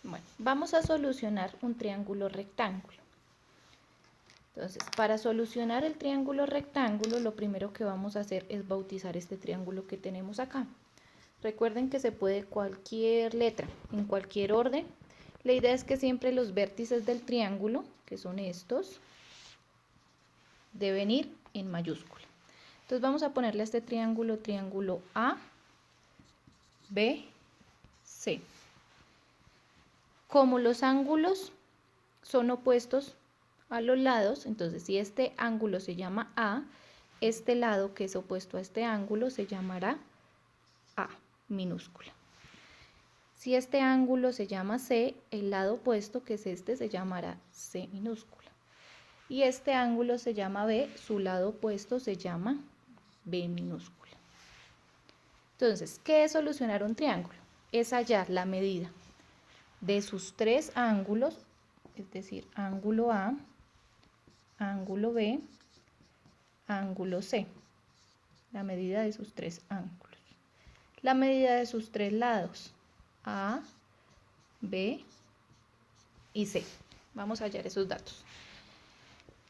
Bueno, vamos a solucionar un triángulo rectángulo. Entonces, para solucionar el triángulo rectángulo, lo primero que vamos a hacer es bautizar este triángulo que tenemos acá. Recuerden que se puede cualquier letra, en cualquier orden. La idea es que siempre los vértices del triángulo, que son estos, deben ir en mayúscula. Entonces vamos a ponerle a este triángulo A, B, C. Como los ángulos son opuestos a los lados, entonces si este ángulo se llama A, este lado que es opuesto a este ángulo se llamará A minúscula. Si este ángulo se llama C, el lado opuesto, que es este, se llamará C minúscula. Y este ángulo se llama B, su lado opuesto se llama B minúscula. Entonces, ¿qué es solucionar un triángulo? Es hallar la medida de sus tres ángulos, es decir, ángulo A, ángulo B, ángulo C. La medida de sus tres ángulos. La medida de sus tres lados, A, B y C. Vamos a hallar esos datos.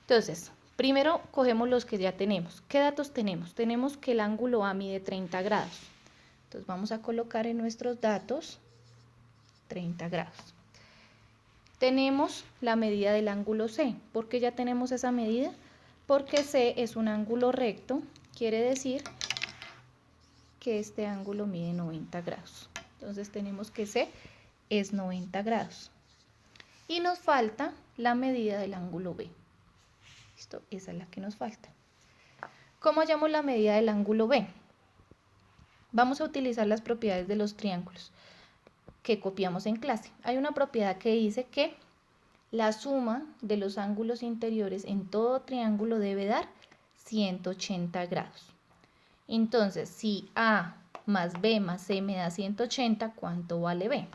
Entonces, primero cogemos los que ya tenemos. ¿Qué datos tenemos? Tenemos que el ángulo A mide 30 grados. Entonces vamos a colocar en nuestros datos 30 grados. Tenemos la medida del ángulo C. ¿Por qué ya tenemos esa medida? Porque C es un ángulo recto, quiere decir que este ángulo mide 90 grados. Entonces tenemos que C es 90 grados. Y nos falta la medida del ángulo B. ¿Listo? Esa es la que nos falta. ¿Cómo hallamos la medida del ángulo B? Vamos a utilizar las propiedades de los triángulos que copiamos en clase. Hay una propiedad que dice que la suma de los ángulos interiores en todo triángulo debe dar 180 grados. Entonces, si A más B más C me da 180, ¿cuánto vale B?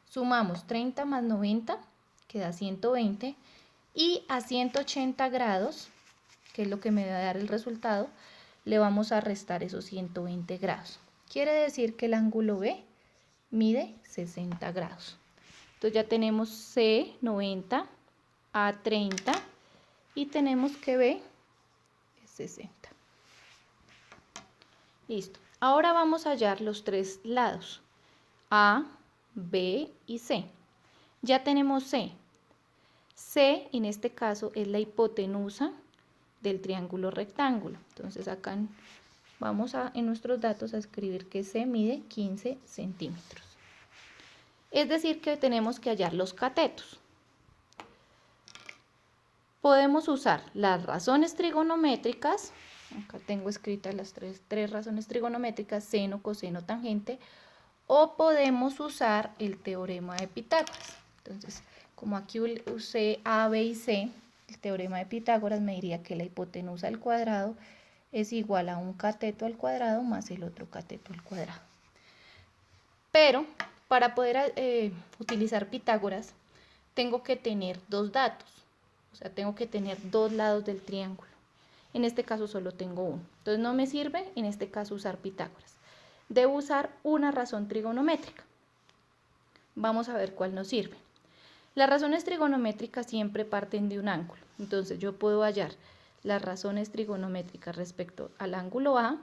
Sumamos 30 más 90, que da 120, y a 180 grados, que es lo que me va a dar el resultado, le vamos a restar esos 120 grados. Quiere decir que el ángulo B mide 60 grados. Entonces ya tenemos C 90, A 30 y tenemos que B es 60. Listo. Ahora vamos a hallar los tres lados, A, B y C. Ya tenemos C. C en este caso es la hipotenusa del triángulo rectángulo. Entonces acá vamos en nuestros datos a escribir que C mide 15 centímetros. Es decir que tenemos que hallar los catetos. Podemos usar las razones trigonométricas, acá tengo escritas las tres razones trigonométricas, seno, coseno, tangente, o podemos usar el teorema de Pitágoras. Entonces, como aquí usé A, B y C, el teorema de Pitágoras me diría que la hipotenusa al cuadrado es igual a un cateto al cuadrado más el otro cateto al cuadrado. Pero para poder utilizar Pitágoras, tengo que tener dos datos. O sea, tengo que tener dos lados del triángulo. En este caso solo tengo uno. Entonces no me sirve en este caso usar Pitágoras. Debo usar una razón trigonométrica. Vamos a ver cuál nos sirve. Las razones trigonométricas siempre parten de un ángulo. Entonces yo puedo hallar las razones trigonométricas respecto al ángulo A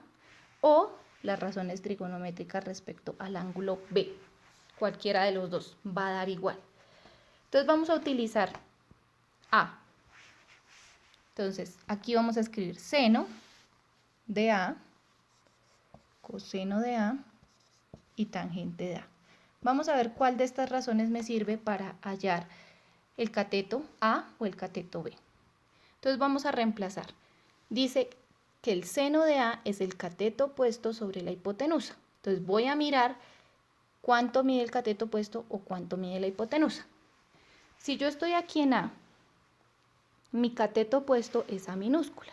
o las razones trigonométricas respecto al ángulo B. Cualquiera de los dos va a dar igual. Entonces vamos a utilizar A. Entonces aquí vamos a escribir seno de A, coseno de A y tangente de A. Vamos a ver cuál de estas razones me sirve para hallar el cateto A o el cateto B. Entonces vamos a reemplazar. Dice que el seno de A es el cateto opuesto sobre la hipotenusa. Entonces voy a mirar cuánto mide el cateto opuesto o cuánto mide la hipotenusa. Si yo estoy aquí en A, mi cateto opuesto es A minúscula.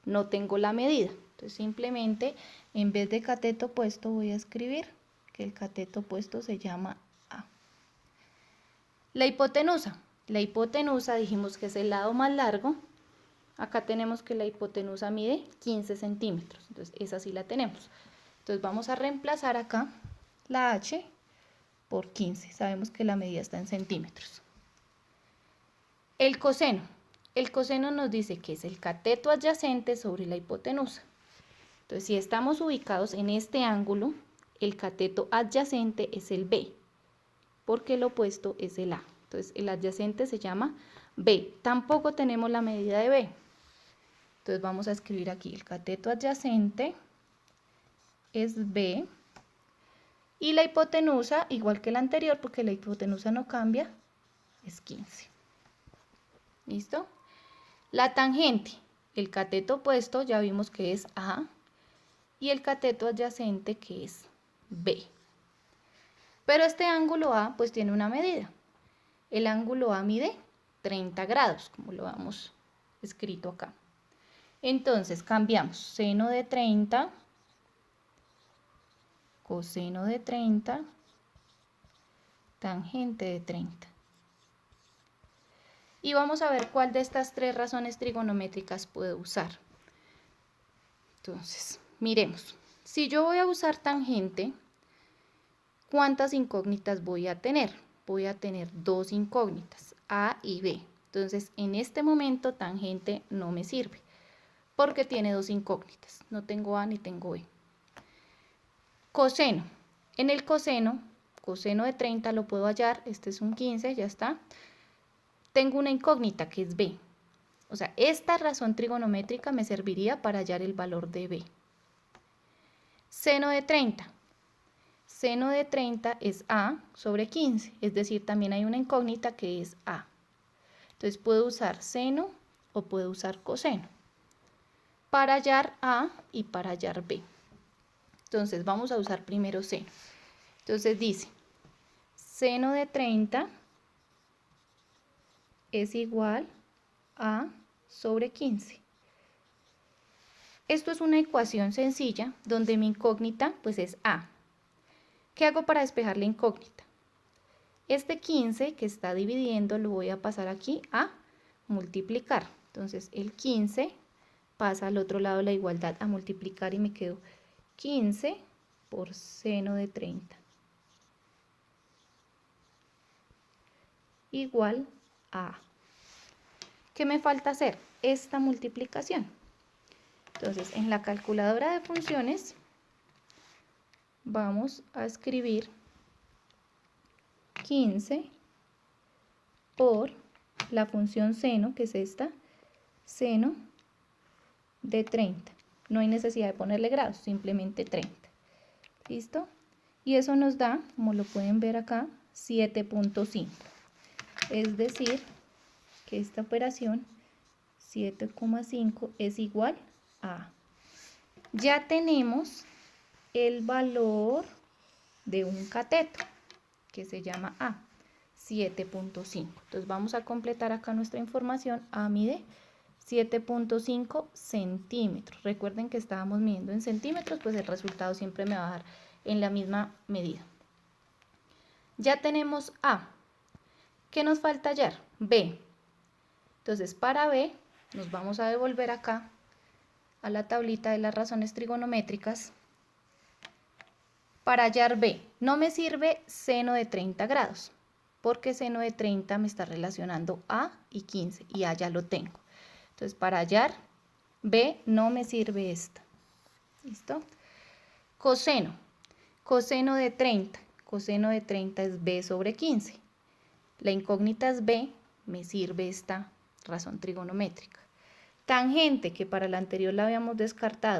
No tengo la medida. Entonces simplemente en vez de cateto opuesto voy a escribir que el cateto opuesto se llama A. La hipotenusa. La hipotenusa dijimos que es el lado más largo. Acá tenemos que la hipotenusa mide 15 centímetros. Entonces esa sí la tenemos. Entonces vamos a reemplazar acá la H por 15. Sabemos que la medida está en centímetros. El coseno. El coseno nos dice que es el cateto adyacente sobre la hipotenusa. Entonces, si estamos ubicados en este ángulo, el cateto adyacente es el B, porque el opuesto es el A. Entonces, el adyacente se llama B. Tampoco tenemos la medida de B. Entonces, vamos a escribir aquí, el cateto adyacente es B. Y la hipotenusa, igual que la anterior, porque la hipotenusa no cambia, es 15. ¿Listo? La tangente. El cateto opuesto ya vimos que es A. Y el cateto adyacente que es B. Pero este ángulo A pues tiene una medida. El ángulo A mide 30 grados, como lo hemos escrito acá. Entonces cambiamos seno de 30, coseno de 30, tangente de 30. Y vamos a ver cuál de estas tres razones trigonométricas puedo usar. Entonces, miremos. Si yo voy a usar tangente, ¿cuántas incógnitas voy a tener? Voy a tener dos incógnitas, A y B. Entonces, en este momento, tangente no me sirve, porque tiene dos incógnitas. No tengo A ni tengo B. Coseno. En el coseno de 30 lo puedo hallar. Este es un 15, ya está. Tengo una incógnita que es B. O sea, esta razón trigonométrica me serviría para hallar el valor de B. Seno de 30. Seno de 30 es A sobre 15, es decir, también hay una incógnita que es A. Entonces puedo usar seno o puedo usar coseno para hallar A y para hallar B. Entonces vamos a usar primero seno. Entonces dice, seno de 30 es igual a sobre 15. Esto es una ecuación sencilla donde mi incógnita pues es A. ¿Qué hago para despejar la incógnita? Este 15 que está dividiendo lo voy a pasar aquí a multiplicar. Entonces el 15 pasa al otro lado de la igualdad a multiplicar y me quedo 15 por seno de 30 igual a. ¿Qué me falta hacer? Esta multiplicación. Entonces en la calculadora de funciones vamos a escribir 15 por la función seno, que es esta, seno de 30. No hay necesidad de ponerle grados, simplemente 30. ¿Listo? Y eso nos da, como lo pueden ver acá, 7.5. Es decir, que esta operación 7,5 es igual a. Ya tenemos el valor de un cateto, que se llama A, 7.5. Entonces vamos a completar acá nuestra información. A mide 7.5 centímetros. Recuerden que estábamos midiendo en centímetros, pues el resultado siempre me va a dar en la misma medida. Ya tenemos A. ¿Qué nos falta hallar? B. Entonces para B nos vamos a devolver acá a la tablita de las razones trigonométricas. Para hallar B, no me sirve seno de 30 grados, porque seno de 30 me está relacionando A y 15, y A ya lo tengo. Entonces, para hallar B, no me sirve esta. ¿Listo? Coseno. Coseno de 30. Coseno de 30 es B sobre 15. La incógnita es B, me sirve esta razón trigonométrica. Tangente, que para la anterior la habíamos descartado.